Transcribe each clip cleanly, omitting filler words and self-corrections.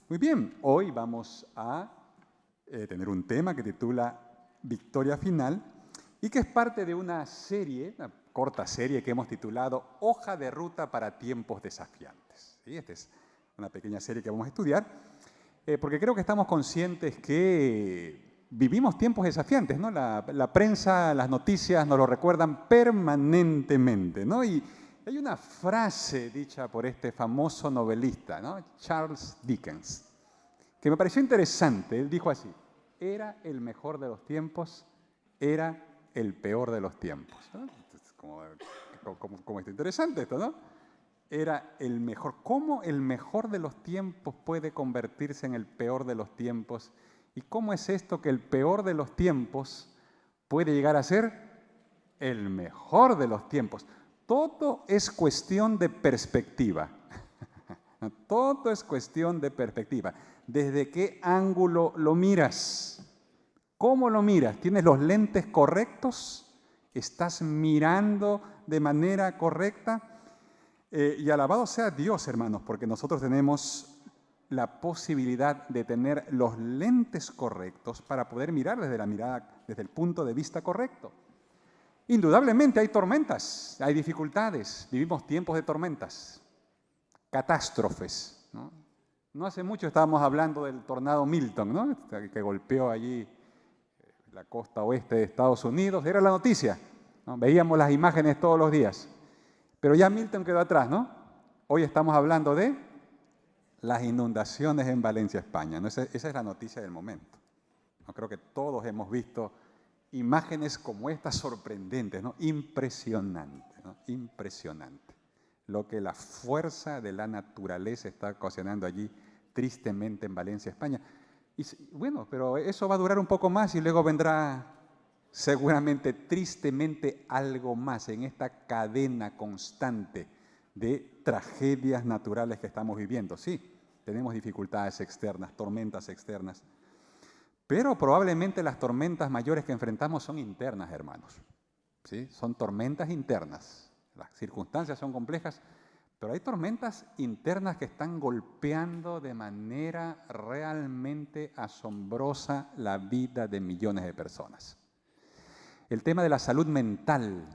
Muy bien, hoy vamos a tener un tema que titula Victoria Final y que es parte de una serie, una corta serie que hemos titulado Hoja de Ruta para Tiempos Desafiantes. ¿Sí? Esta es una pequeña serie que vamos a estudiar porque creo que estamos conscientes que vivimos tiempos desafiantes, ¿no? La prensa, las noticias nos lo recuerdan permanentemente, ¿no? Y hay una frase dicha por este famoso novelista, ¿no? Charles Dickens, que me pareció interesante. Él dijo así: era el mejor de los tiempos, era el peor de los tiempos. ¿No? Como está interesante esto, ¿no? Era el mejor. ¿Cómo el mejor de los tiempos puede convertirse en el peor de los tiempos? ¿Y cómo es esto que el peor de los tiempos puede llegar a ser el mejor de los tiempos? Todo es cuestión de perspectiva. Todo es cuestión de perspectiva. ¿Desde qué ángulo lo miras? ¿Cómo lo miras? ¿Tienes los lentes correctos? ¿Estás mirando de manera correcta? Y alabado sea Dios, hermanos, porque nosotros tenemos la posibilidad de tener los lentes correctos para poder mirar desde el punto de vista correcto. Indudablemente hay tormentas, hay dificultades, vivimos tiempos de tormentas, catástrofes, ¿no? No hace mucho estábamos hablando del tornado Milton, ¿no? Que golpeó allí la costa oeste de Estados Unidos. Era la noticia, ¿no? Veíamos las imágenes todos los días. Pero ya Milton quedó atrás, ¿no? Hoy estamos hablando de las inundaciones en Valencia, España, ¿no? Esa es la noticia del momento. ¿No? Creo que todos hemos visto imágenes como estas sorprendentes, ¿no? Impresionante, ¿no? Impresionante. Lo que la fuerza de la naturaleza está ocasionando allí tristemente en Valencia, España. Y bueno, pero eso va a durar un poco más y luego vendrá seguramente tristemente algo más en esta cadena constante de tragedias naturales que estamos viviendo. Sí, tenemos dificultades externas, tormentas externas, pero probablemente las tormentas mayores que enfrentamos son internas, hermanos. ¿Sí? Son tormentas internas. Las circunstancias son complejas, pero hay tormentas internas que están golpeando de manera realmente asombrosa la vida de millones de personas. El tema de la salud mental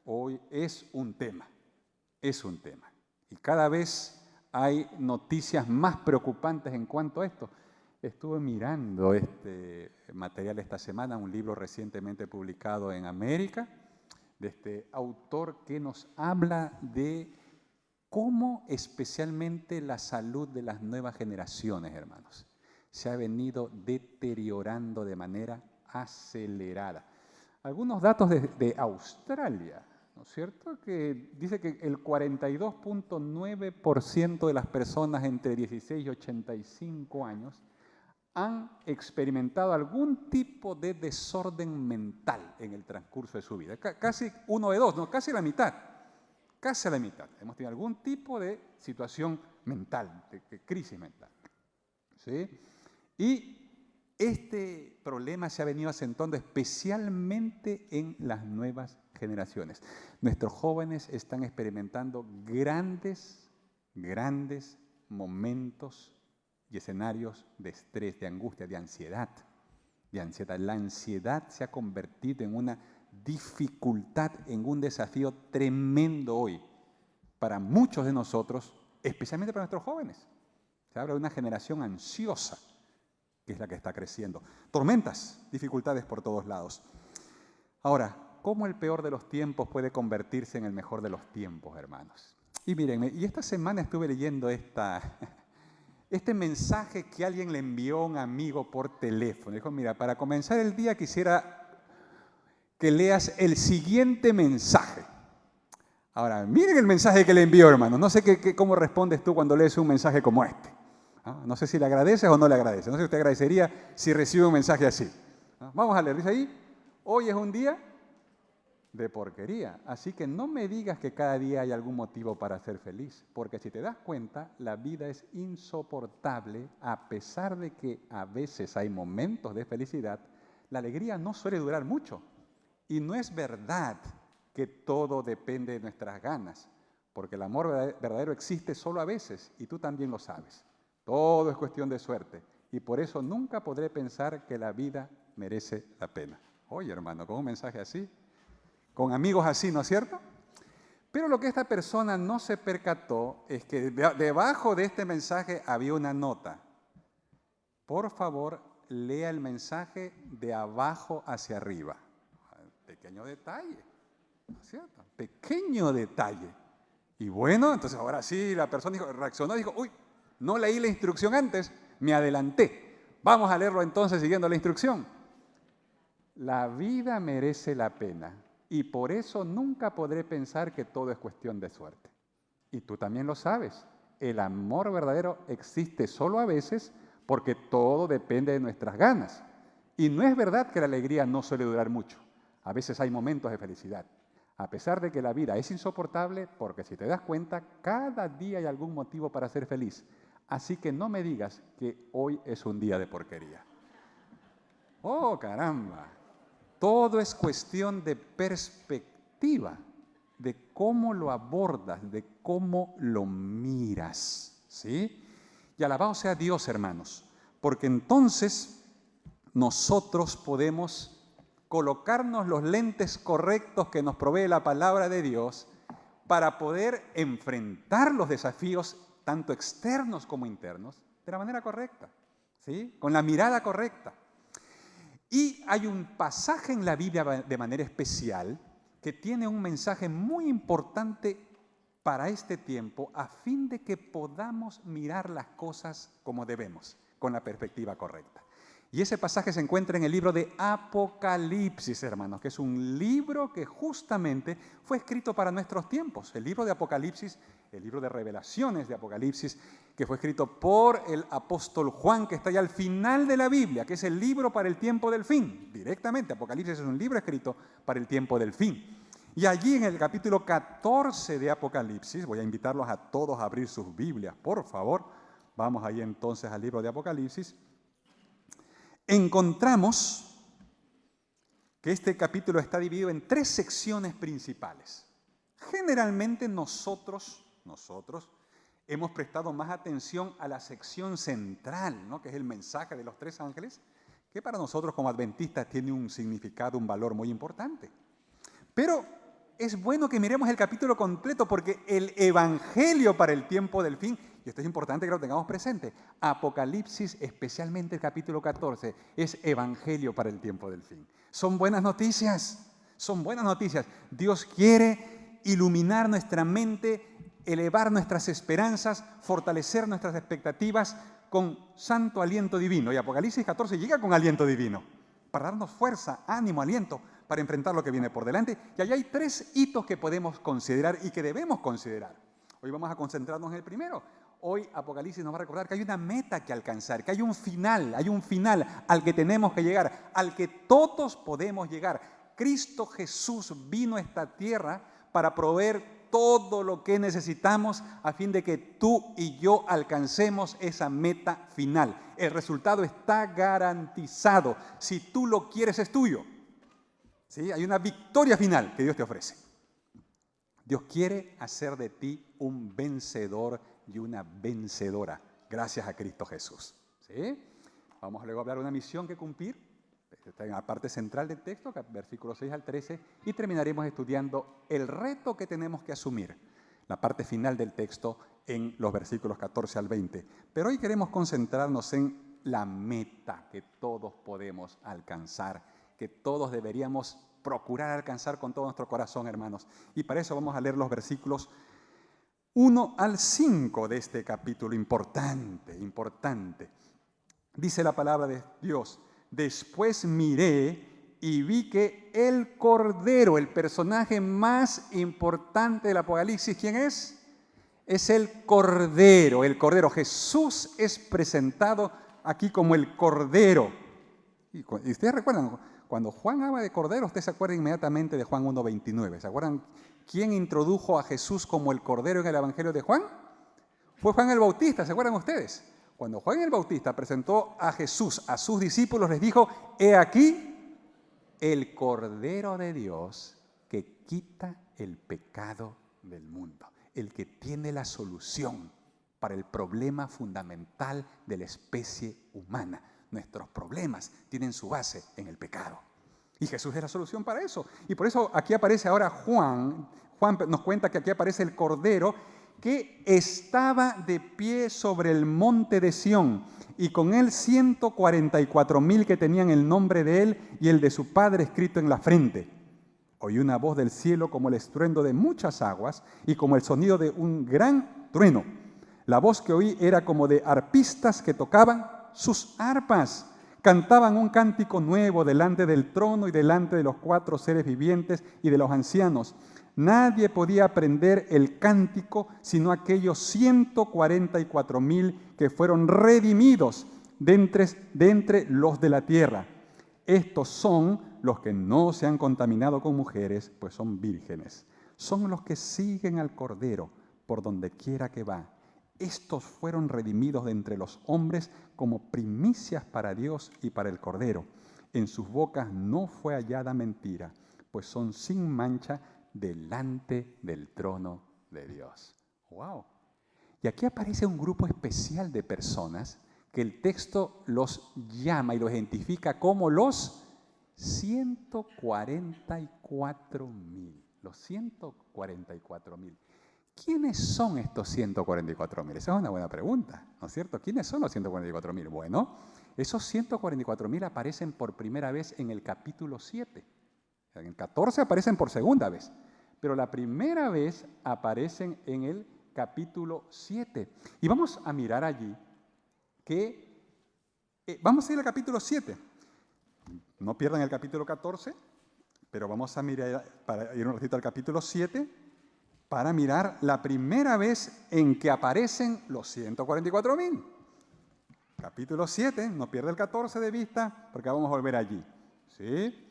hoy es un tema. Y cada vez hay noticias más preocupantes en cuanto a esto. Estuve mirando este material esta semana, un libro recientemente publicado en América, de este autor que nos habla de cómo especialmente la salud de las nuevas generaciones, hermanos, se ha venido deteriorando de manera acelerada. Algunos datos de Australia, ¿no es cierto?, que dice que el 42.9% de las personas entre 16 y 85 años han experimentado algún tipo de desorden mental en el transcurso de su vida. Casi uno de dos, ¿no? Casi la mitad. Casi la mitad. Hemos tenido algún tipo de situación mental, de crisis mental. ¿Sí? Y este problema se ha venido acentuando especialmente en las nuevas generaciones. Nuestros jóvenes están experimentando grandes momentos y escenarios de estrés, de angustia, de ansiedad. La ansiedad se ha convertido en una dificultad, en un desafío tremendo hoy para muchos de nosotros, especialmente para nuestros jóvenes. Se habla de una generación ansiosa, que es la que está creciendo. Tormentas, dificultades por todos lados. Ahora, ¿cómo el peor de los tiempos puede convertirse en el mejor de los tiempos, hermanos? Y mírenme, y esta semana estuve leyendo este mensaje que alguien le envió a un amigo por teléfono. Dijo: mira, para comenzar el día quisiera que leas el siguiente mensaje. Ahora, miren el mensaje que le envió, hermano. No sé cómo respondes tú cuando lees un mensaje como este. No sé si le agradeces o no le agradeces. No sé si usted agradecería si recibe un mensaje así. Vamos a leer. Dice ahí: hoy es un día de porquería. Así que no me digas que cada día hay algún motivo para ser feliz. Porque si te das cuenta, la vida es insoportable. A pesar de que a veces hay momentos de felicidad, la alegría no suele durar mucho. Y no es verdad que todo depende de nuestras ganas, porque el amor verdadero existe solo a veces, y tú también lo sabes. Todo es cuestión de suerte. Y por eso nunca podré pensar que la vida merece la pena. Oye, hermano, con un mensaje así, con amigos así, ¿no es cierto? Pero lo que esta persona no se percató es que debajo de este mensaje había una nota. Por favor, lea el mensaje de abajo hacia arriba. Pequeño detalle, ¿no es cierto? Pequeño detalle. Y bueno, entonces ahora sí la persona reaccionó y dijo, uy, no leí la instrucción antes, me adelanté. Vamos a leerlo entonces siguiendo la instrucción. La vida merece la pena y por eso nunca podré pensar que todo es cuestión de suerte. Y tú también lo sabes, el amor verdadero existe solo a veces porque todo depende de nuestras ganas. Y no es verdad que la alegría no suele durar mucho. A veces hay momentos de felicidad. A pesar de que la vida es insoportable, porque si te das cuenta, cada día hay algún motivo para ser feliz. Así que no me digas que hoy es un día de porquería. ¡Oh, caramba! Todo es cuestión de perspectiva, de cómo lo abordas, de cómo lo miras, ¿sí? Y alabado sea Dios, hermanos, porque entonces nosotros podemos colocarnos los lentes correctos que nos provee la palabra de Dios para poder enfrentar los desafíos, tanto externos como internos, de la manera correcta, ¿sí? Con la mirada correcta. Y hay un pasaje en la Biblia de manera especial que tiene un mensaje muy importante para este tiempo a fin de que podamos mirar las cosas como debemos, con la perspectiva correcta. Y ese pasaje se encuentra en el libro de Apocalipsis, hermanos, que es un libro que justamente fue escrito para nuestros tiempos. El libro de Apocalipsis, el libro de revelaciones de Apocalipsis, que fue escrito por el apóstol Juan, que está ya al final de la Biblia, que es el libro para el tiempo del fin. Directamente, Apocalipsis es un libro escrito para el tiempo del fin. Y allí en el capítulo 14 de Apocalipsis, voy a invitarlos a todos a abrir sus Biblias, por favor. Vamos ahí entonces al libro de Apocalipsis. Encontramos que este capítulo está dividido en 3 secciones principales. Generalmente nosotros hemos prestado más atención a la sección central, ¿no? Que es el mensaje de los 3 ángeles, que para nosotros como adventistas tiene un significado, un valor muy importante. Pero es bueno que miremos el capítulo completo porque el evangelio para el tiempo del fin, y esto es importante que lo tengamos presente, Apocalipsis, especialmente el capítulo 14, es evangelio para el tiempo del fin. Son buenas noticias, son buenas noticias. Dios quiere iluminar nuestra mente, elevar nuestras esperanzas, fortalecer nuestras expectativas con santo aliento divino. Y Apocalipsis 14 llega con aliento divino, para darnos fuerza, ánimo, aliento, para enfrentar lo que viene por delante. Y allá hay 3 hitos que podemos considerar y que debemos considerar. Hoy vamos a concentrarnos en el primero. Hoy Apocalipsis nos va a recordar que hay una meta que alcanzar, que hay un final al que tenemos que llegar, al que todos podemos llegar. Cristo Jesús vino a esta tierra para proveer todo lo que necesitamos a fin de que tú y yo alcancemos esa meta final. El resultado está garantizado. Si tú lo quieres, es tuyo. ¿Sí? Hay una victoria final que Dios te ofrece. Dios quiere hacer de ti un vencedor y una vencedora, gracias a Cristo Jesús. ¿Sí? Vamos luego a hablar de una misión que cumplir. Está en la parte central del texto, versículos 6 al 13, y terminaremos estudiando el reto que tenemos que asumir, la parte final del texto en los versículos 14 al 20. Pero hoy queremos concentrarnos en la meta que todos podemos alcanzar, que todos deberíamos procurar alcanzar con todo nuestro corazón, hermanos. Y para eso vamos a leer los versículos 1 al 5 de este capítulo importante. Dice la palabra de Dios: después miré y vi que el Cordero, el personaje más importante del Apocalipsis, ¿quién es? Es el Cordero, Jesús es presentado aquí como el Cordero. Y ustedes recuerdan, cuando Juan habla de Cordero, usted se acuerda inmediatamente de Juan 1:29. ¿Se acuerdan quién introdujo a Jesús como el Cordero en el Evangelio de Juan? Fue Juan el Bautista, ¿se acuerdan ustedes? Cuando Juan el Bautista presentó a Jesús a sus discípulos, les dijo: he aquí el Cordero de Dios que quita el pecado del mundo, el que tiene la solución para el problema fundamental de la especie humana. Nuestros problemas tienen su base en el pecado. Y Jesús es la solución para eso. Y por eso aquí aparece ahora Juan. Juan nos cuenta que aquí aparece el Cordero que estaba de pie sobre el monte de Sión, y con él 144,000 que tenían el nombre de él y el de su Padre escrito en la frente. Oí una voz del cielo como el estruendo de muchas aguas y como el sonido de un gran trueno. La voz que oí era como de arpistas que tocaban sus arpas. Cantaban un cántico nuevo delante del trono y delante de los 4 seres vivientes y de los ancianos. Nadie podía aprender el cántico sino aquellos 144,000 que fueron redimidos de entre los de la tierra. Estos son los que no se han contaminado con mujeres, pues son vírgenes. Son los que siguen al Cordero por donde quiera que va. Estos fueron redimidos de entre los hombres como primicias para Dios y para el Cordero. En sus bocas no fue hallada mentira, pues son sin mancha delante del trono de Dios. ¡Wow! Y aquí aparece un grupo especial de personas que el texto los llama y los identifica como los 144,000. Los 144,000. ¿Quiénes son estos 144,000? Esa es una buena pregunta, ¿no es cierto? ¿Quiénes son los 144,000? Bueno, esos 144,000 aparecen por primera vez en el capítulo 7. En el 14 aparecen por segunda vez, pero la primera vez aparecen en el capítulo 7. Y vamos a mirar allí que, vamos a ir al capítulo 7. No pierdan el capítulo 14, pero vamos a mirar, para ir un ratito al capítulo 7, para mirar la primera vez en que aparecen los 144,000. Capítulo 7, no pierda el 14 de vista, porque vamos a volver allí. ¿Sí?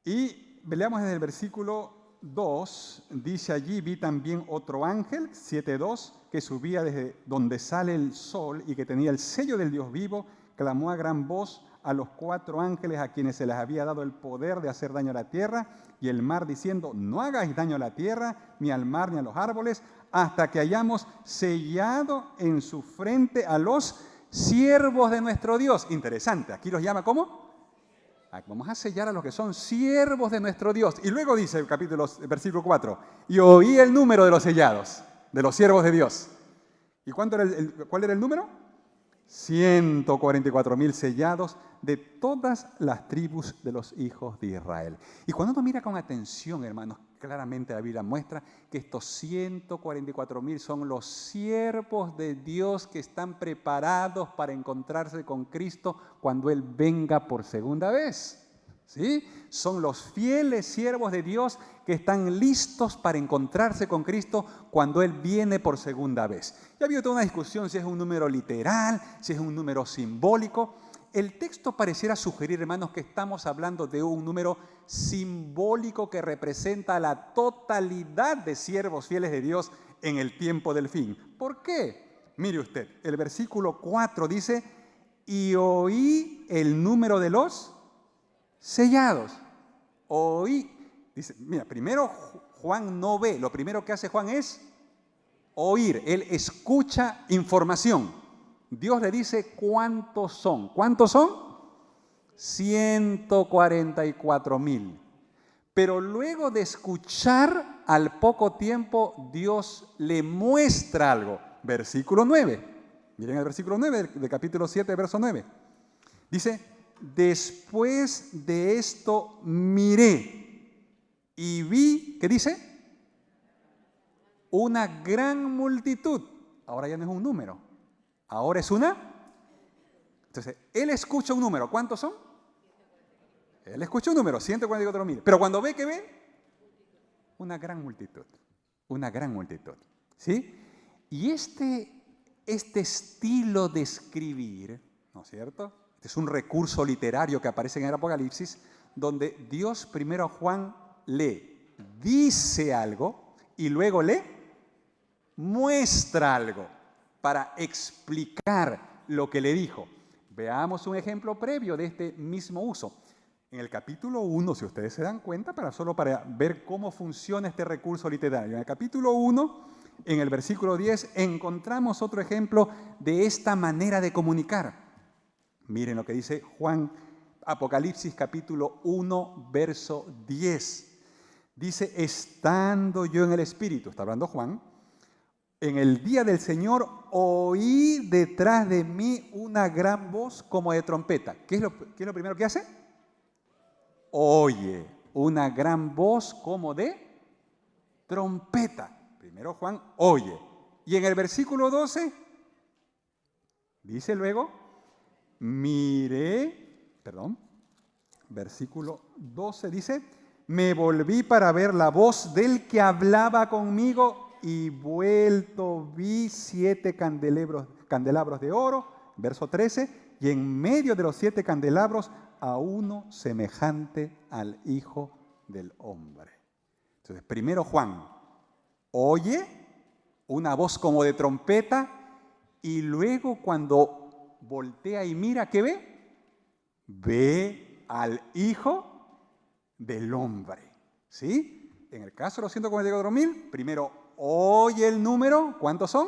Y leamos desde el versículo 2, dice allí: vi también otro ángel, 7:2, que subía desde donde sale el sol y que tenía el sello del Dios vivo, clamó a gran voz a los 4 ángeles a quienes se les había dado el poder de hacer daño a la tierra y el mar, diciendo: no hagáis daño a la tierra, ni al mar, ni a los árboles, hasta que hayamos sellado en su frente a los siervos de nuestro Dios. Interesante, aquí los llama ¿cómo? Vamos a sellar a los que son siervos de nuestro Dios. Y luego dice el versículo 4, y oí el número de los sellados, de los siervos de Dios. ¿Y cuál era el número? 144,000 sellados de todas las tribus de los hijos de Israel. Y cuando uno mira con atención, hermanos, claramente la Biblia muestra que estos 144,000 son los siervos de Dios que están preparados para encontrarse con Cristo cuando Él venga por segunda vez. ¿Sí? Son los fieles siervos de Dios que están listos para encontrarse con Cristo cuando Él viene por segunda vez. Ya ha habido toda una discusión si es un número literal, si es un número simbólico. El texto pareciera sugerir, hermanos, que estamos hablando de un número simbólico que representa a la totalidad de siervos fieles de Dios en el tiempo del fin. ¿Por qué? Mire usted, el versículo 4 dice: y oí el número de los sellados. Oí. Dice, mira, primero Juan no ve, lo primero que hace Juan es oír. Él escucha información. Dios le dice cuántos son. ¿Cuántos son? 144,000. Pero luego de escuchar, al poco tiempo Dios le muestra algo. Versículo 9. Miren el versículo 9 del capítulo 7, verso 9. Dice: después de esto miré y vi, ¿qué dice? Una gran multitud. Ahora ya no es un número, ahora es una. Entonces, él escucha un número. ¿Cuántos son? Él escucha un número, 144,000. Pero cuando ve, ¿qué ve? Una gran multitud. Una gran multitud. ¿Sí? Y este estilo de escribir, ¿no es cierto? Este es un recurso literario que aparece en el Apocalipsis, donde Dios primero a Juan le dice algo y luego le muestra algo para explicar lo que le dijo. Veamos un ejemplo previo de este mismo uso. En el capítulo 1, si ustedes se dan cuenta, solo para ver cómo funciona este recurso literario. En el capítulo 1 En el versículo 10 encontramos otro ejemplo de esta manera de comunicar. Miren lo que dice Juan, Apocalipsis capítulo 1, verso 10. Dice, estando yo en el Espíritu, está hablando Juan, en el día del Señor oí detrás de mí una gran voz como de trompeta. ¿Qué es lo primero que hace? Oye una gran voz como de trompeta. Primero Juan oye. Y en el versículo 12 dice luego, versículo 12 dice, me volví para ver la voz del que hablaba conmigo y vuelto vi 7 candelabros de oro, verso 13, y en medio de los 7 candelabros a uno semejante al Hijo del Hombre. Entonces, primero Juan oye una voz como de trompeta y luego cuando voltea y mira, ¿qué ve? Ve al Hijo del Hombre. ¿Sí? En el caso de los 144.000, primero oye el número, ¿cuántos son?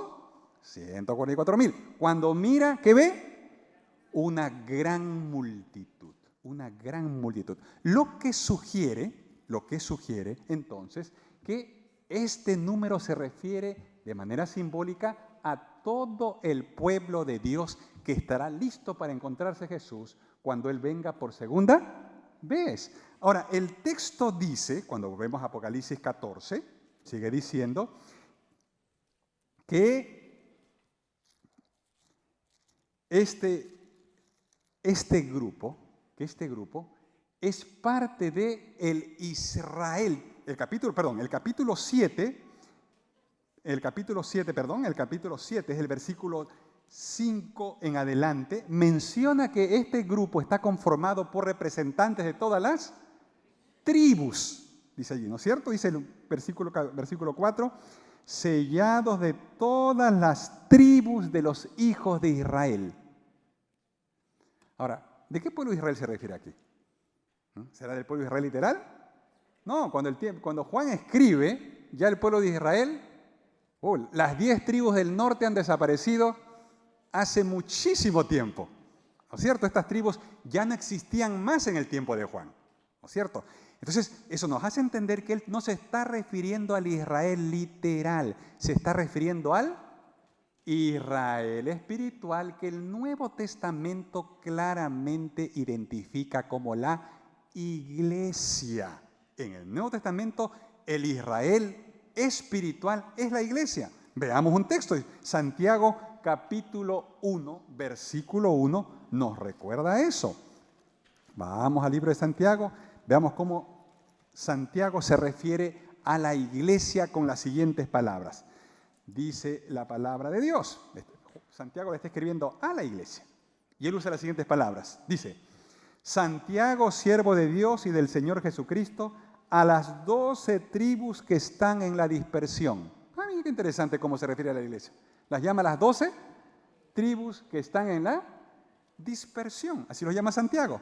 144.000. Cuando mira, ¿qué ve? Una gran multitud, una gran multitud. Lo que sugiere entonces que este número se refiere de manera simbólica a todo el pueblo de Dios que estará listo para encontrarse Jesús cuando Él venga por segunda vez. Ahora, el texto dice, cuando vemos Apocalipsis 14, sigue diciendo que este grupo es parte de el Israel. El capítulo 7 es el versículo 5 en adelante, menciona que este grupo está conformado por representantes de todas las tribus, dice allí, ¿no es cierto? Dice el versículo 4, sellados de todas las tribus de los hijos de Israel. Ahora, ¿de qué pueblo de Israel se refiere aquí? ¿Será del pueblo de Israel literal? No, cuando Juan escribe, ya el pueblo de Israel, las 10 tribus del norte han desaparecido hace muchísimo tiempo, ¿no es cierto? Estas tribus ya no existían más en el tiempo de Juan, ¿no es cierto? Entonces, eso nos hace entender que él no se está refiriendo al Israel literal, se está refiriendo al Israel espiritual que el Nuevo Testamento claramente identifica como la iglesia. En el Nuevo Testamento, el Israel espiritual es la iglesia. Veamos un texto, Santiago capítulo 1, versículo 1, nos recuerda eso. Vamos al libro de Santiago, veamos cómo Santiago se refiere a la iglesia con las siguientes palabras. Dice la palabra de Dios. Santiago le está escribiendo a la iglesia. Y él usa las siguientes palabras. Dice, Santiago, siervo de Dios y del Señor Jesucristo, a las 12 tribus que están en la dispersión. Mira qué interesante cómo se refiere a la iglesia. Las llama las 12 tribus que están en la dispersión. Así lo llama Santiago.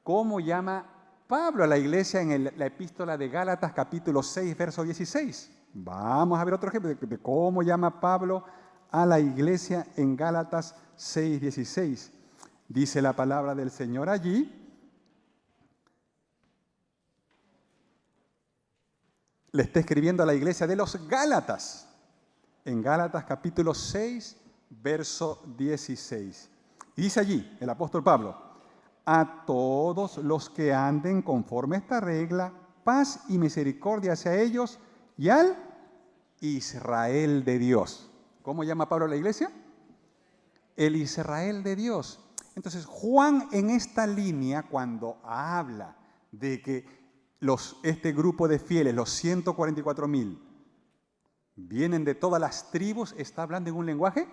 ¿Cómo llama Pablo a la iglesia en la epístola de Gálatas capítulo 6, verso 16? Vamos a ver otro ejemplo de cómo llama Pablo a la iglesia en Gálatas 6, 16. Dice la palabra del Señor allí. Le está escribiendo a la iglesia de los Gálatas. En Gálatas capítulo 6, verso 16. Y dice allí el apóstol Pablo, a todos los que anden conforme a esta regla, paz y misericordia hacia ellos y al Israel de Dios. ¿Cómo llama Pablo a la iglesia? El Israel de Dios. Entonces, Juan en esta línea, cuando habla de que este grupo de fieles, los 144.000, vienen de todas las tribus, está hablando en un lenguaje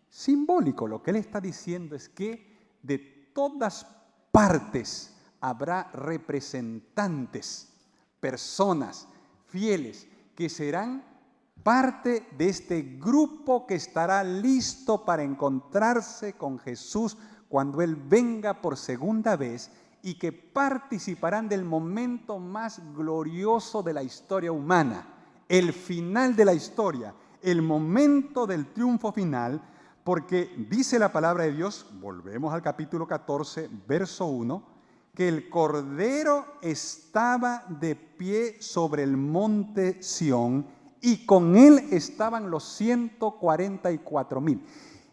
simbólico. Lo que él está diciendo es que de todas partes habrá representantes, personas fieles que serán parte de este grupo que estará listo para encontrarse con Jesús cuando Él venga por segunda vez y que participarán del momento más glorioso de la historia humana, el final de la historia, el momento del triunfo final, porque dice la palabra de Dios, volvemos al capítulo 14, verso 1, que el Cordero estaba de pie sobre el monte Sión y con él estaban los 144,000.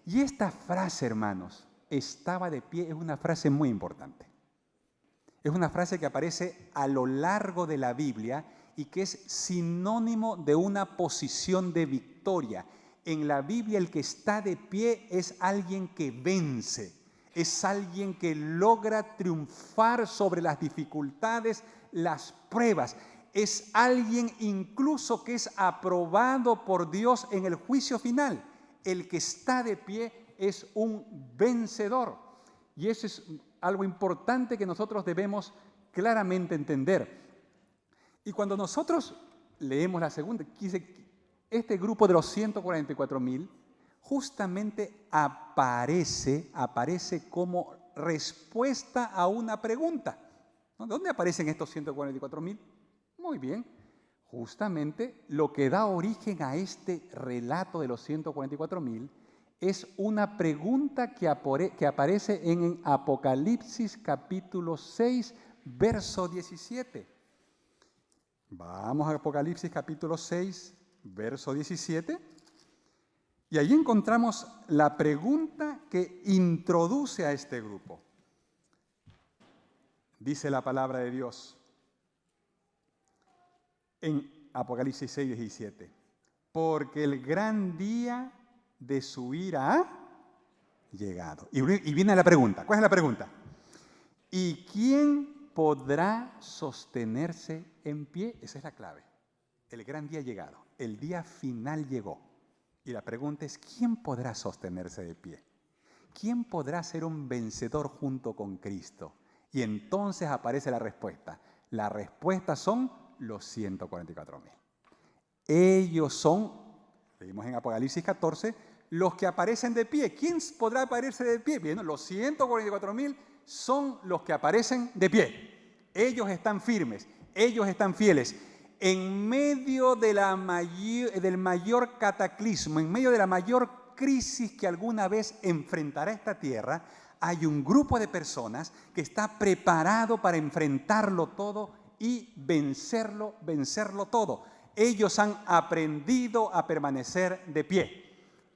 Y esta frase, hermanos, estaba de pie, es una frase muy importante. Es una frase que aparece a lo largo de la Biblia y que es sinónimo de una posición de victoria. En la Biblia el que está de pie es alguien que vence, es alguien que logra triunfar sobre las dificultades, las pruebas. Es alguien incluso que es aprobado por Dios en el juicio final. El que está de pie es un vencedor. Y eso es algo importante que nosotros debemos claramente entender. Y cuando nosotros leemos la segunda, este grupo de los 144,000 justamente aparece como respuesta a una pregunta. ¿Dónde aparecen estos 144,000? Muy bien, justamente lo que da origen a este relato de los 144,000 es una pregunta que aparece en Apocalipsis capítulo 6, verso 17. Vamos a Apocalipsis capítulo 6, verso 17. Y allí encontramos la pregunta que introduce a este grupo. Dice la palabra de Dios en Apocalipsis 6, 17. Porque el gran día de su ira ha llegado. Y viene la pregunta. ¿Cuál es la pregunta? ¿Y quién podrá sostenerse en pie? Esa es la clave. El gran día ha llegado. El día final llegó. Y la pregunta es, ¿quién podrá sostenerse de pie? ¿Quién podrá ser un vencedor junto con Cristo? Y entonces aparece la respuesta. La respuesta son los 144,000. Ellos son, leímos en Apocalipsis 14, los que aparecen de pie. ¿Quién podrá aparecerse de pie? Bien, los 144,000 son los que aparecen de pie. Ellos están firmes, ellos están fieles. En medio de del mayor cataclismo, en medio de la mayor crisis que alguna vez enfrentará esta tierra, hay un grupo de personas que está preparado para enfrentarlo todo y vencerlo todo. Ellos han aprendido a permanecer de pie.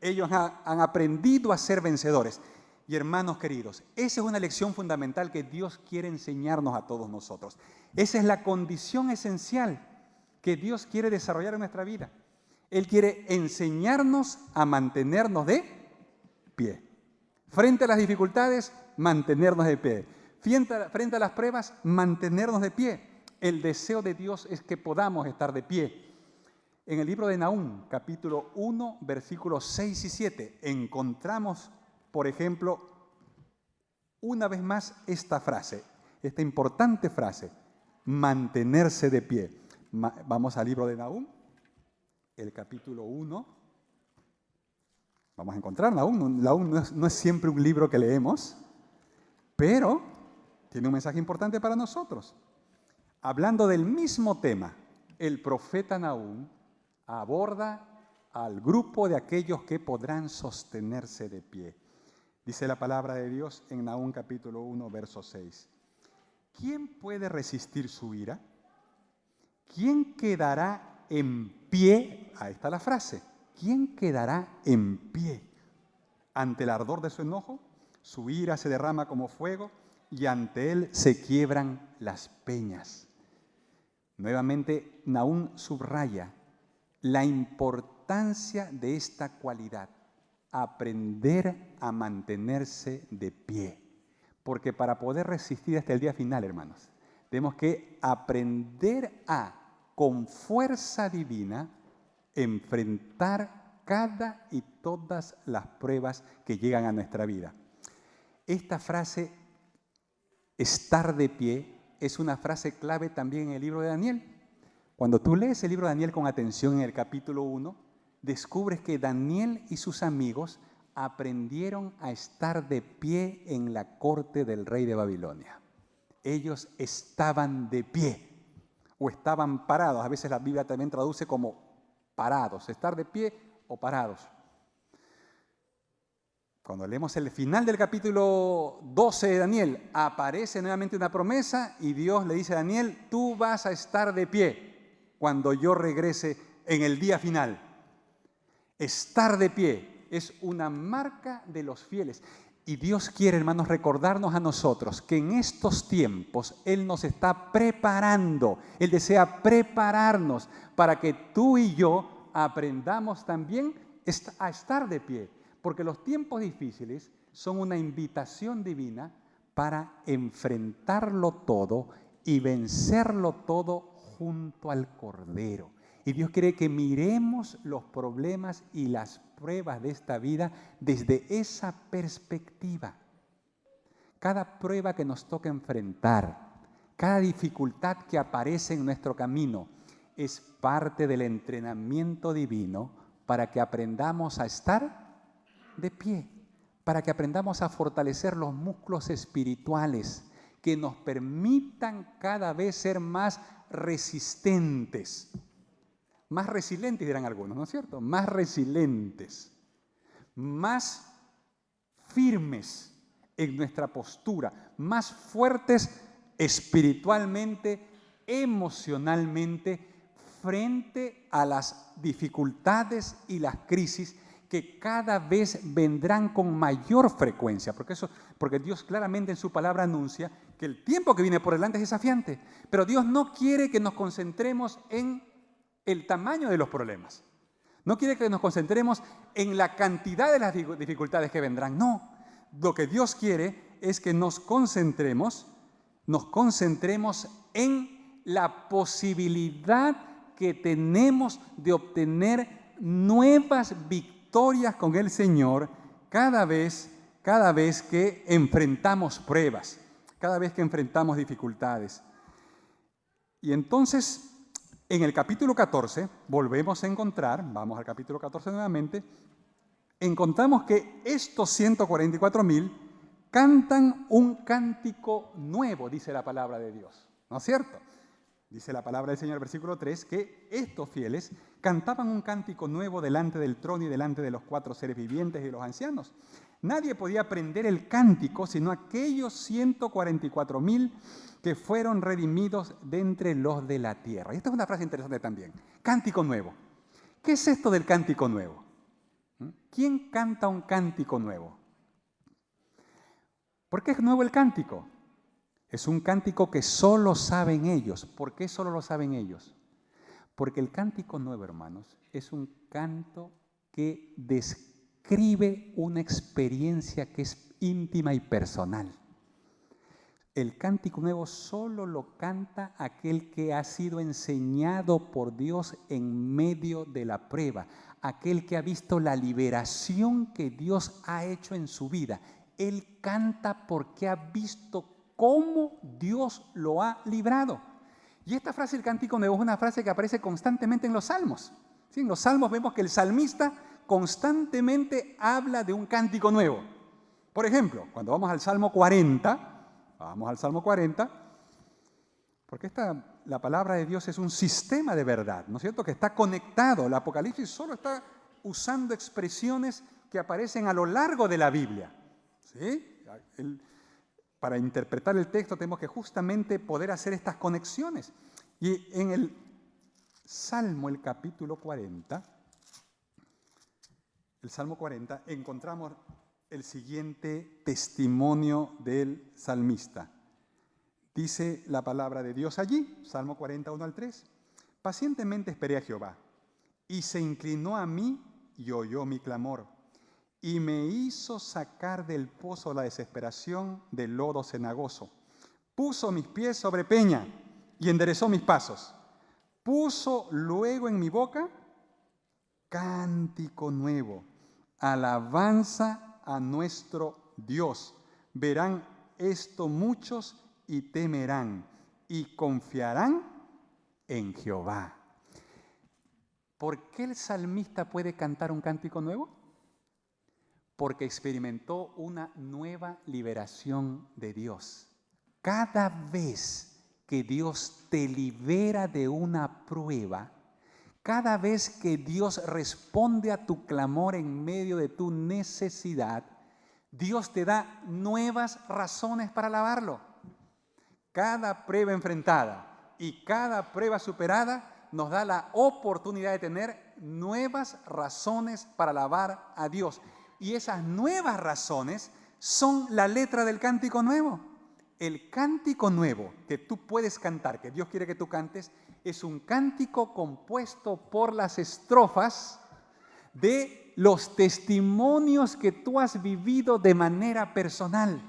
Ellos han aprendido a ser vencedores. Y hermanos queridos, esa es una lección fundamental que Dios quiere enseñarnos a todos nosotros. Esa es la condición esencial que Dios quiere desarrollar en nuestra vida. Él quiere enseñarnos a mantenernos de pie. Frente a las dificultades, mantenernos de pie. Frente a las pruebas, mantenernos de pie. El deseo de Dios es que podamos estar de pie. En el libro de Nahum, capítulo 1, versículos 6 y 7, encontramos, por ejemplo, una vez más esta frase, esta importante frase, mantenerse de pie. Vamos al libro de Nahum, el capítulo 1. Vamos a encontrar Nahum. Nahum no es siempre un libro que leemos, pero tiene un mensaje importante para nosotros. Hablando del mismo tema, el profeta Nahum aborda al grupo de aquellos que podrán sostenerse de pie. Dice la palabra de Dios en Nahum capítulo 1, verso 6. ¿Quién puede resistir su ira? ¿Quién quedará en pie? Ahí está la frase. ¿Quién quedará en pie ante el ardor de su enojo? Su ira se derrama como fuego y ante él se quiebran las peñas. Nuevamente, Nahum subraya la importancia de esta cualidad, aprender a mantenerse de pie. Porque para poder resistir hasta el día final, hermanos, tenemos que aprender con fuerza divina, enfrentar cada y todas las pruebas que llegan a nuestra vida. Esta frase, estar de pie, es una frase clave también en el libro de Daniel. Cuando tú lees el libro de Daniel con atención en el capítulo 1, descubres que Daniel y sus amigos aprendieron a estar de pie en la corte del rey de Babilonia. Ellos estaban de pie o estaban parados. A veces la Biblia también traduce como parados, estar de pie o parados. Cuando leemos el final del capítulo 12 de Daniel, aparece nuevamente una promesa y Dios le dice a Daniel, tú vas a estar de pie cuando yo regrese en el día final. Estar de pie es una marca de los fieles. Y Dios quiere, hermanos, recordarnos a nosotros que en estos tiempos Él nos está preparando. Él desea prepararnos para que tú y yo aprendamos también a estar de pie. Porque los tiempos difíciles son una invitación divina para enfrentarlo todo y vencerlo todo junto al Cordero. Y Dios quiere que miremos los problemas y las pruebas de esta vida desde esa perspectiva. Cada prueba que nos toca enfrentar, cada dificultad que aparece en nuestro camino, es parte del entrenamiento divino para que aprendamos a estar de pie, para que aprendamos a fortalecer los músculos espirituales que nos permitan cada vez ser más resistentes. Más resilientes dirán algunos, ¿no es cierto? Más resilientes, más firmes en nuestra postura, más fuertes espiritualmente, emocionalmente, frente a las dificultades y las crisis que cada vez vendrán con mayor frecuencia, porque Dios claramente en su palabra anuncia que el tiempo que viene por delante es desafiante, pero Dios no quiere que nos concentremos en el tamaño de los problemas. No quiere que nos concentremos en la cantidad de las dificultades que vendrán. No, lo que Dios quiere es que nos concentremos en la posibilidad que tenemos de obtener nuevas victorias con el Señor cada vez que enfrentamos pruebas, cada vez que enfrentamos dificultades. Y entonces, en el capítulo 14, volvemos a encontrar, vamos al capítulo 14 nuevamente, encontramos que estos 144,000 cantan un cántico nuevo, dice la palabra de Dios, ¿no es cierto? Dice la palabra del Señor, versículo 3, que estos fieles cantaban un cántico nuevo delante del trono y delante de los 4 seres vivientes y los ancianos. Nadie podía aprender el cántico sino aquellos 144,000 que fueron redimidos de entre los de la tierra. Y esta es una frase interesante también. Cántico nuevo. ¿Qué es esto del cántico nuevo? ¿Quién canta un cántico nuevo? ¿Por qué es nuevo el cántico? Es un cántico que solo saben ellos. ¿Por qué solo lo saben ellos? Porque el cántico nuevo, hermanos, es un canto que describe una experiencia que es íntima y personal. El cántico nuevo solo lo canta aquel que ha sido enseñado por Dios en medio de la prueba, aquel que ha visto la liberación que Dios ha hecho en su vida. Él canta porque ha visto cómo Dios lo ha librado. Y esta frase, el cántico nuevo, es una frase que aparece constantemente en los salmos. ¿Sí? En los salmos vemos que el salmista constantemente habla de un cántico nuevo. Por ejemplo, cuando vamos al Salmo 40, porque la palabra de Dios es un sistema de verdad, ¿no es cierto? Que está conectado. El Apocalipsis solo está usando expresiones que aparecen a lo largo de la Biblia. ¿Sí? Para interpretar el texto tenemos que justamente poder hacer estas conexiones. Y en el Salmo, el capítulo 40, encontramos el siguiente testimonio del salmista. Dice la palabra de Dios allí, Salmo 40, 1 al 3. Pacientemente esperé a Jehová, y se inclinó a mí y oyó mi clamor, y me hizo sacar del pozo la desesperación del lodo cenagoso. Puso mis pies sobre peña y enderezó mis pasos. Puso luego en mi boca cántico nuevo, alabanza a nuestro Dios. Verán esto muchos y temerán y confiarán en Jehová. ¿Por qué el salmista puede cantar un cántico nuevo? Porque experimentó una nueva liberación de Dios. Cada vez que Dios te libera de una prueba, Cada vez que Dios responde a tu clamor en medio de tu necesidad, Dios te da nuevas razones para alabarlo. Cada prueba enfrentada y cada prueba superada nos da la oportunidad de tener nuevas razones para alabar a Dios. Y esas nuevas razones son la letra del cántico nuevo. El cántico nuevo que tú puedes cantar, que Dios quiere que tú cantes, es un cántico compuesto por las estrofas de los testimonios que tú has vivido de manera personal.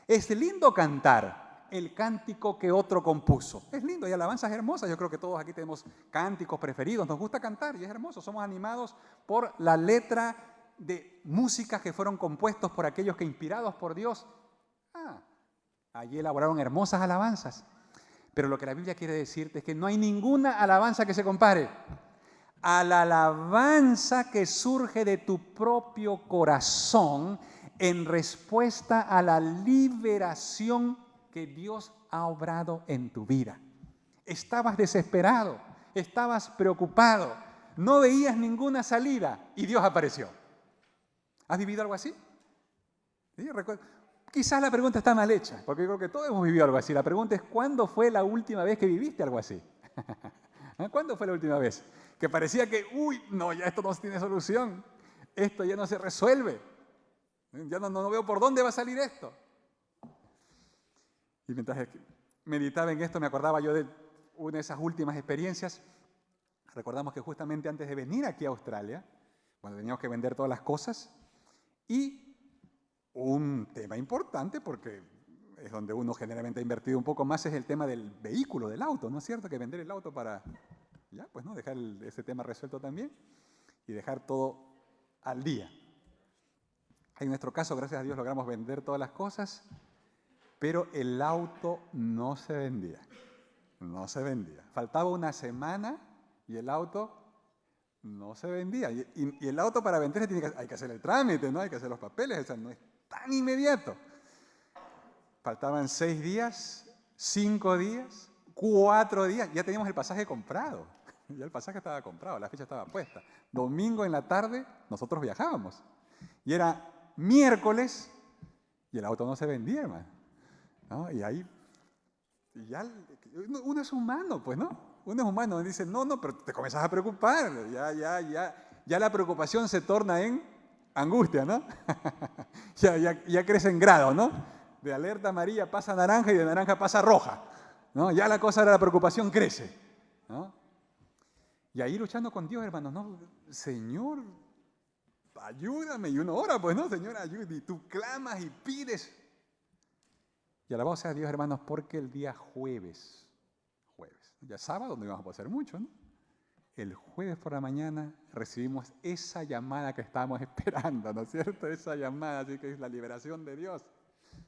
Es lindo cantar el cántico que otro compuso. Es lindo, y alabanzas hermosas. Yo creo que todos aquí tenemos cánticos preferidos. Nos gusta cantar y es hermoso. Somos animados por la letra de músicas que fueron compuestos por aquellos que, inspirados por Dios, allí elaboraron hermosas alabanzas. Pero lo que la Biblia quiere decirte es que no hay ninguna alabanza que se compare a la alabanza que surge de tu propio corazón en respuesta a la liberación que Dios ha obrado en tu vida. Estabas desesperado, estabas preocupado, no veías ninguna salida y Dios apareció. ¿Has vivido algo así? ¿Sí? Quizás la pregunta está mal hecha, porque yo creo que todos hemos vivido algo así. La pregunta es, ¿cuándo fue la última vez que viviste algo así? ¿Cuándo fue la última vez? Que parecía que, no, ya esto no tiene solución, esto ya no se resuelve, ya no veo por dónde va a salir esto. Y mientras meditaba en esto, me acordaba yo de una de esas últimas experiencias. Recordamos que justamente antes de venir aquí a Australia, cuando teníamos que vender todas las cosas, y un tema importante, porque es donde uno generalmente ha invertido un poco más, es el tema del vehículo, del auto, ¿no es cierto? Que vender el auto para, ya, pues, ¿no? Dejar ese tema resuelto también y dejar todo al día. En nuestro caso, gracias a Dios, logramos vender todas las cosas, pero el auto no se vendía. No se vendía. Faltaba una semana y el auto no se vendía. Y el auto, para venderse, hay que hacer el trámite, ¿no? Hay que hacer los papeles, o sea, no es tan inmediato. Faltaban 6 días, 5 días, 4 días, ya teníamos el pasaje comprado. Ya el pasaje estaba comprado, la fecha estaba puesta. Domingo en la tarde nosotros viajábamos. Y era miércoles y el auto no se vendía, hermano, ¿no? Y ahí, ya, uno es humano, pues, ¿no? Uno es humano, dice, no, pero te comienzas a preocupar. Ya la preocupación se torna en angustia, ¿no? ya crece en grado, ¿no? De alerta amarilla pasa a naranja y de naranja pasa a roja, ¿no? Ya la cosa de la preocupación crece, ¿no? Y ahí luchando con Dios, hermanos, ¿no? Señor, ayúdame. Y uno ora, pues, ¿no? Señor, ayúdame. Y tú clamas y pides. Y alabado sea Dios, hermanos, porque el día jueves, ya sábado no íbamos a poder hacer mucho, ¿no? El jueves por la mañana recibimos esa llamada que estábamos esperando, ¿no es cierto? Esa llamada, así que es la liberación de Dios,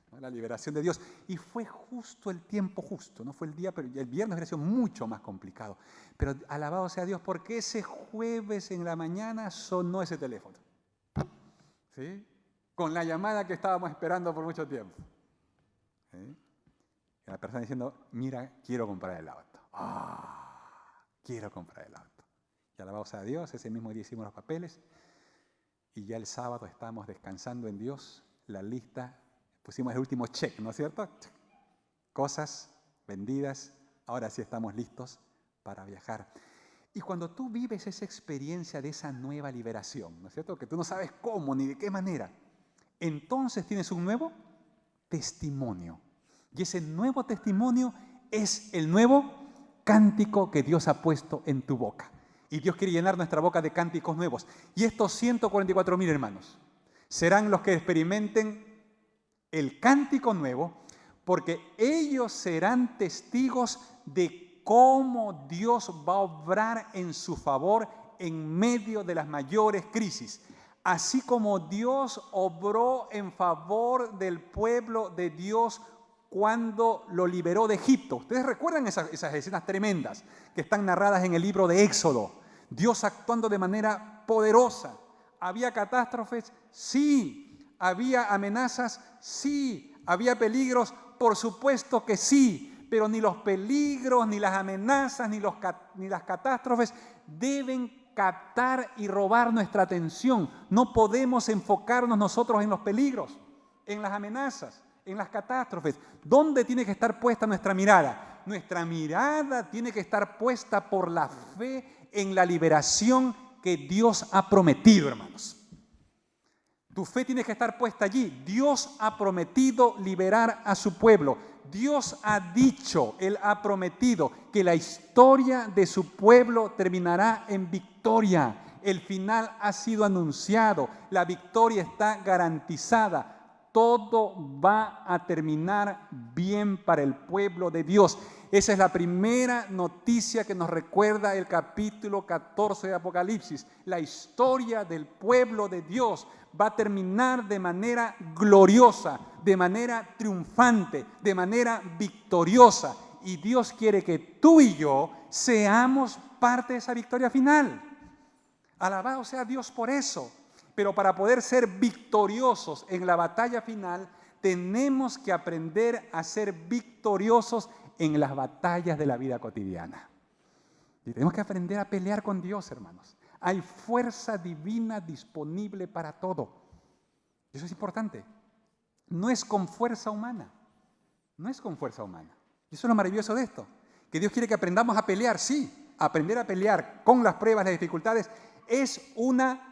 ¿no? La liberación de Dios. Y fue justo el tiempo justo, no fue el día, pero el viernes hubiera sido mucho más complicado. Pero alabado sea Dios, porque ese jueves en la mañana sonó ese teléfono, ¿sí? Con la llamada que estábamos esperando por mucho tiempo, ¿sí? Y la persona diciendo, mira, quiero comprar el auto. Quiero comprar el auto. Y alabado sea Dios, ese mismo día hicimos los papeles y ya el sábado estábamos descansando en Dios. La lista, pusimos el último check, ¿no es cierto? Cosas vendidas, ahora sí estamos listos para viajar. Y cuando tú vives esa experiencia de esa nueva liberación, ¿no es cierto? Que tú no sabes cómo ni de qué manera, entonces tienes un nuevo testimonio. Y ese nuevo testimonio es el nuevo cántico que Dios ha puesto en tu boca. Y Dios quiere llenar nuestra boca de cánticos nuevos. Y estos 144,000 hermanos serán los que experimenten el cántico nuevo, porque ellos serán testigos de cómo Dios va a obrar en su favor en medio de las mayores crisis. Así como Dios obró en favor del pueblo de Dios cuando lo liberó de Egipto. Ustedes recuerdan esas escenas tremendas que están narradas en el libro de Éxodo. Dios actuando de manera poderosa. ¿Había catástrofes? Sí. ¿Había amenazas? Sí. ¿Había peligros? Por supuesto que sí. pero ni los peligros, ni las amenazas, ni las catástrofes deben captar y robar nuestra atención. No podemos enfocarnos nosotros en los peligros, en las amenazas, en las catástrofes. ¿Dónde tiene que estar puesta nuestra mirada? Nuestra mirada tiene que estar puesta por la fe en la liberación que Dios ha prometido, hermanos. Tu fe tiene que estar puesta allí. Dios ha prometido liberar a su pueblo. Dios ha dicho, Él ha prometido que la historia de su pueblo terminará en victoria. El final ha sido anunciado. La victoria está garantizada. Todo va a terminar bien para el pueblo de Dios. Esa es la primera noticia que nos recuerda el capítulo 14 de Apocalipsis. La historia del pueblo de Dios va a terminar de manera gloriosa, de manera triunfante, de manera victoriosa. Y Dios quiere que tú y yo seamos parte de esa victoria final. Alabado sea Dios por eso. Pero para poder ser victoriosos en la batalla final, tenemos que aprender a ser victoriosos en las batallas de la vida cotidiana. Y tenemos que aprender a pelear con Dios, hermanos. Hay fuerza divina disponible para todo. Eso es importante. No es con fuerza humana. No es con fuerza humana. Y eso es lo maravilloso de esto. Que Dios quiere que aprendamos a pelear, sí. Aprender a pelear con las pruebas, las dificultades, es una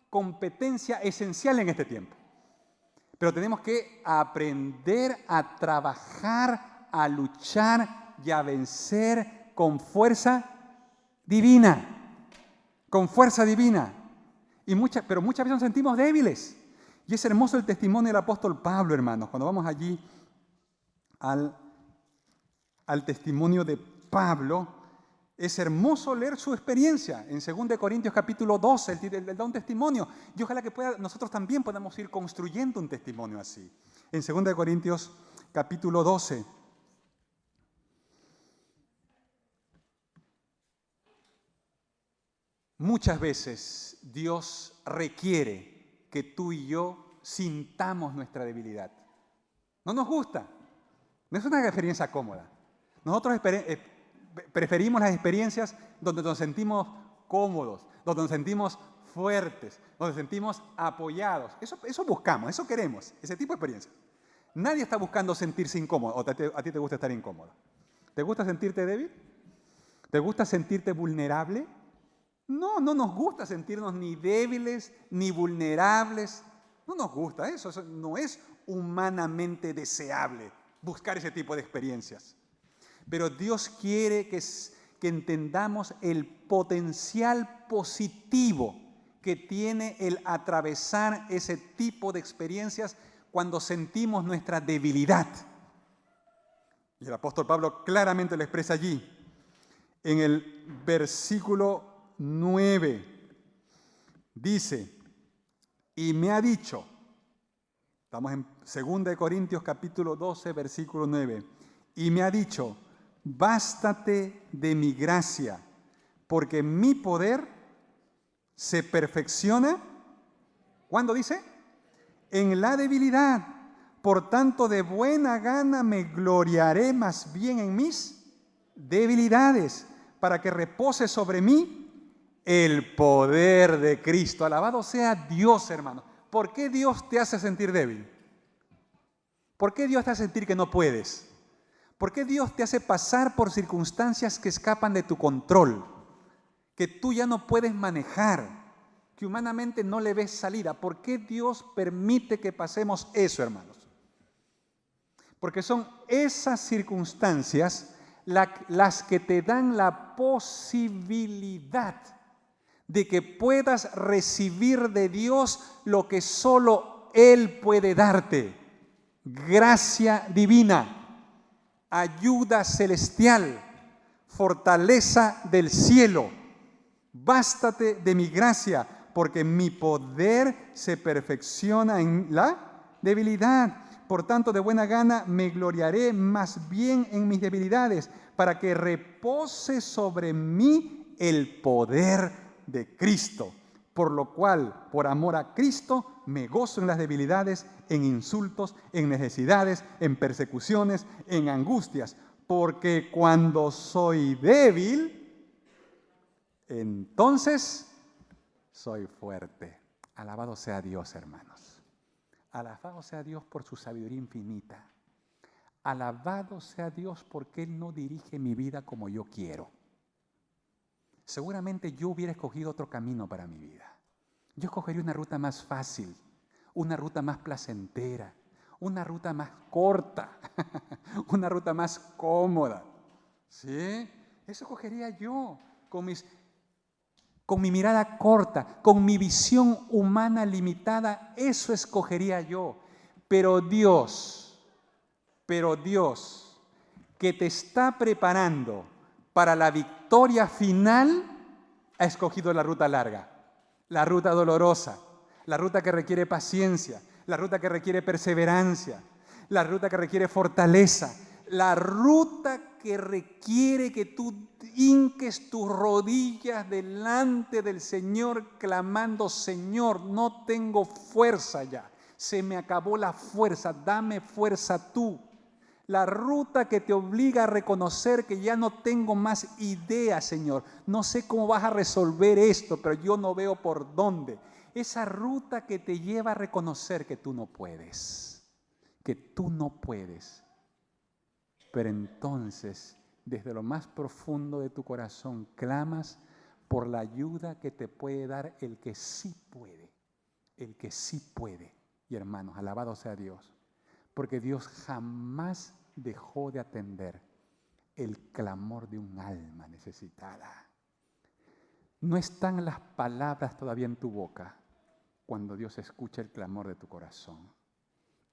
competencia esencial en este tiempo. Pero tenemos que aprender a trabajar, a luchar y a vencer con fuerza divina. Con fuerza divina. Pero muchas veces nos sentimos débiles. Y es hermoso el testimonio del apóstol Pablo, hermanos. Cuando vamos allí al testimonio de Pablo, es hermoso leer su experiencia. En 2 Corintios capítulo 12, él da un testimonio. Y ojalá que nosotros también podamos ir construyendo un testimonio así. En 2 Corintios capítulo 12. Muchas veces Dios requiere que tú y yo sintamos nuestra debilidad. No nos gusta. No es una experiencia cómoda. Nosotros preferimos las experiencias donde nos sentimos cómodos, donde nos sentimos fuertes, donde nos sentimos apoyados. Eso buscamos, eso queremos, ese tipo de experiencias. Nadie está buscando sentirse incómodo, o a ti te gusta estar incómodo. ¿Te gusta sentirte débil? ¿Te gusta sentirte vulnerable? No nos gusta sentirnos ni débiles ni vulnerables. No nos gusta eso no es humanamente deseable buscar ese tipo de experiencias. Pero Dios quiere que entendamos el potencial positivo que tiene el atravesar ese tipo de experiencias cuando sentimos nuestra debilidad. Y el apóstol Pablo claramente lo expresa allí. En el versículo 9 dice, y me ha dicho, estamos en 2 Corintios capítulo 12, versículo 9, y me ha dicho, bástate de mi gracia, porque mi poder se perfecciona, ¿cuándo dice? En la debilidad. Por tanto, de buena gana me gloriaré más bien en mis debilidades, para que repose sobre mí el poder de Cristo. Alabado sea Dios, hermano. ¿Por qué Dios te hace sentir débil? ¿Por qué Dios te hace sentir que no puedes? ¿Por qué Dios te hace pasar por circunstancias que escapan de tu control? Que tú ya no puedes manejar, que humanamente no le ves salida. ¿Por qué Dios permite que pasemos eso, hermanos? Porque son esas circunstancias las que te dan la posibilidad de que puedas recibir de Dios lo que solo Él puede darte. Gracia divina. Ayuda celestial, fortaleza del cielo. Bástate de mi gracia, porque mi poder se perfecciona en la debilidad. Por tanto, de buena gana me gloriaré más bien en mis debilidades, para que repose sobre mí el poder de Cristo. Por lo cual, por amor a Cristo, me gozo en las debilidades, en insultos, en necesidades, en persecuciones, en angustias, porque cuando soy débil, entonces soy fuerte. Alabado sea Dios, hermanos. Alabado sea Dios por su sabiduría infinita. Alabado sea Dios porque Él no dirige mi vida como yo quiero. Seguramente yo hubiera escogido otro camino para mi vida. Yo escogería una ruta más fácil, una ruta más placentera, una ruta más corta, una ruta más cómoda. ¿Sí? Eso escogería yo, con mi mirada corta, con mi visión humana limitada, eso escogería yo. Pero Dios, que te está preparando para la victoria final, ha escogido la ruta larga, la ruta dolorosa, la ruta que requiere paciencia, la ruta que requiere perseverancia, la ruta que requiere fortaleza, la ruta que requiere que tú hinques tus rodillas delante del Señor clamando: Señor, no tengo fuerza ya, se me acabó la fuerza, dame fuerza tú. La ruta que te obliga a reconocer que ya no tengo más idea, Señor. No sé cómo vas a resolver esto, pero yo no veo por dónde. Esa ruta que te lleva a reconocer que tú no puedes. Que tú no puedes. Pero entonces, desde lo más profundo de tu corazón, clamas por la ayuda que te puede dar el que sí puede. El que sí puede. Y hermanos, alabado sea Dios. Porque Dios jamás dejó de atender el clamor de un alma necesitada. No están las palabras todavía en tu boca cuando Dios escucha el clamor de tu corazón.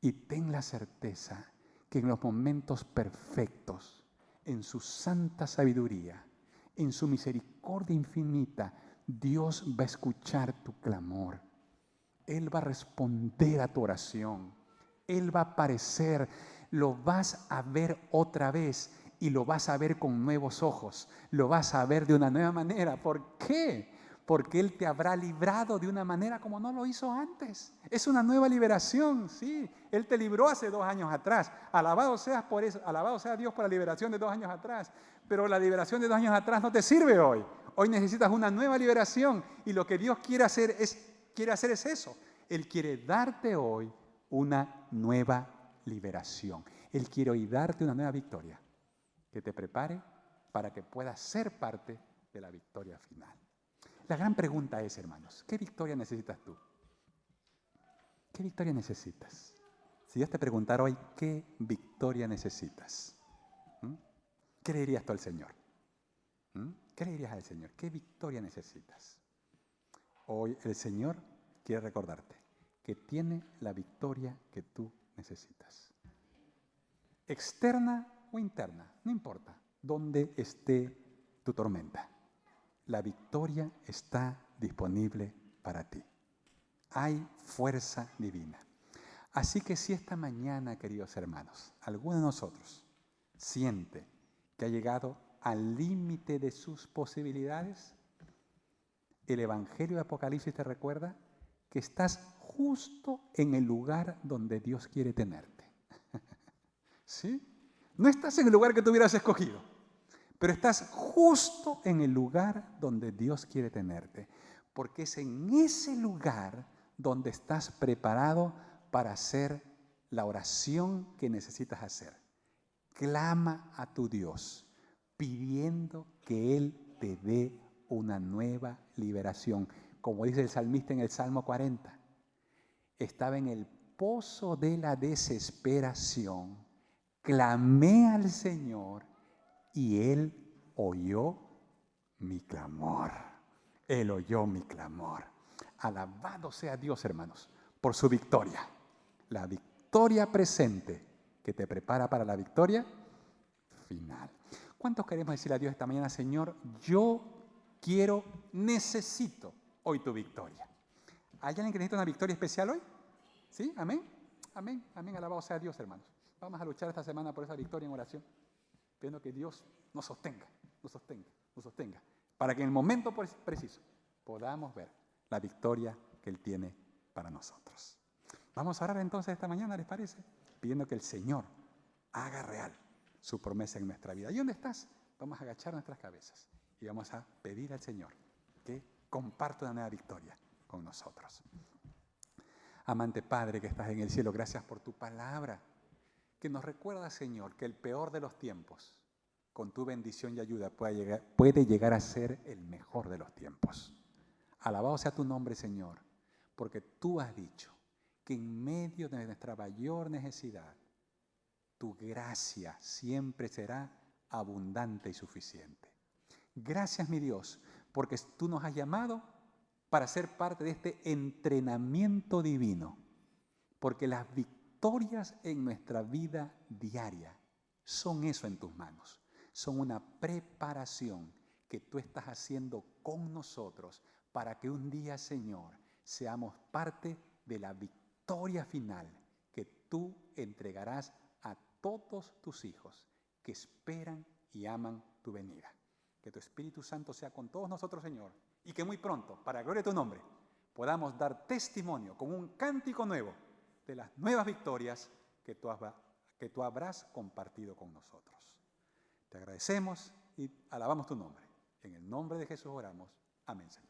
Y ten la certeza que en los momentos perfectos, en su santa sabiduría, en su misericordia infinita, Dios va a escuchar tu clamor. Él va a responder a tu oración. Él va a aparecer, lo vas a ver otra vez y lo vas a ver con nuevos ojos, lo vas a ver de una nueva manera. ¿Por qué? Porque Él te habrá librado de una manera como no lo hizo antes. Es una nueva liberación, sí. Él te libró hace 2 años atrás. Alabado seas por eso, alabado sea Dios por la liberación de 2 años atrás. Pero la liberación de 2 años atrás no te sirve hoy. Hoy necesitas una nueva liberación y lo que Dios quiere hacer es eso. Él quiere darte hoy una nueva liberación. Él quiere hoy darte una nueva victoria que te prepare para que puedas ser parte de la victoria final. La gran pregunta es, hermanos, ¿qué victoria necesitas tú? ¿Qué victoria necesitas? Si Dios te preguntara hoy, ¿qué victoria necesitas? ¿Qué le dirías tú al Señor? ¿Qué le dirías al Señor? ¿Qué victoria necesitas? Hoy el Señor quiere recordarte que tiene la victoria que tú necesitas. Externa o interna, no importa dónde esté tu tormenta. La victoria está disponible para ti. Hay fuerza divina. Así que si esta mañana, queridos hermanos, alguno de nosotros siente que ha llegado al límite de sus posibilidades, el Evangelio de Apocalipsis te recuerda que estás justo en el lugar donde Dios quiere tenerte. ¿Sí? No estás en el lugar que tú hubieras escogido, pero estás justo en el lugar donde Dios quiere tenerte, porque es en ese lugar donde estás preparado para hacer la oración que necesitas hacer. Clama a tu Dios, pidiendo que Él te dé una nueva liberación. Como dice el salmista en el Salmo 40, estaba en el pozo de la desesperación, clamé al Señor y Él oyó mi clamor. Él oyó mi clamor. Alabado sea Dios, hermanos, por su victoria. La victoria presente que te prepara para la victoria final. ¿Cuántos queremos decirle a Dios esta mañana, Señor, necesito hoy tu victoria? ¿Hay alguien que necesita una victoria especial hoy? ¿Sí? ¿Amén? Amén. Amén. Alabado sea Dios, hermanos. Vamos a luchar esta semana por esa victoria en oración, pidiendo que Dios nos sostenga, para que en el momento preciso podamos ver la victoria que Él tiene para nosotros. Vamos a orar entonces esta mañana, ¿les parece? Pidiendo que el Señor haga real su promesa en nuestra vida. ¿Y dónde estás? Vamos a agachar nuestras cabezas y vamos a pedir al Señor que comparta una nueva victoria con nosotros. Amante Padre que estás en el cielo, gracias por tu palabra, que nos recuerda, Señor, que el peor de los tiempos, con tu bendición y ayuda, puede llegar a ser el mejor de los tiempos. Alabado sea tu nombre, Señor, porque tú has dicho que en medio de nuestra mayor necesidad, tu gracia siempre será abundante y suficiente. Gracias, mi Dios, porque tú nos has llamado para ser parte de este entrenamiento divino, porque las victorias en nuestra vida diaria son eso en tus manos, son una preparación que tú estás haciendo con nosotros para que un día, Señor, seamos parte de la victoria final que tú entregarás a todos tus hijos que esperan y aman tu venida. Que tu Espíritu Santo sea con todos nosotros, Señor, y que muy pronto, para la gloria de tu nombre, podamos dar testimonio con un cántico nuevo de las nuevas victorias que tú habrás compartido con nosotros. Te agradecemos y alabamos tu nombre. En el nombre de Jesús oramos. Amén, Señor.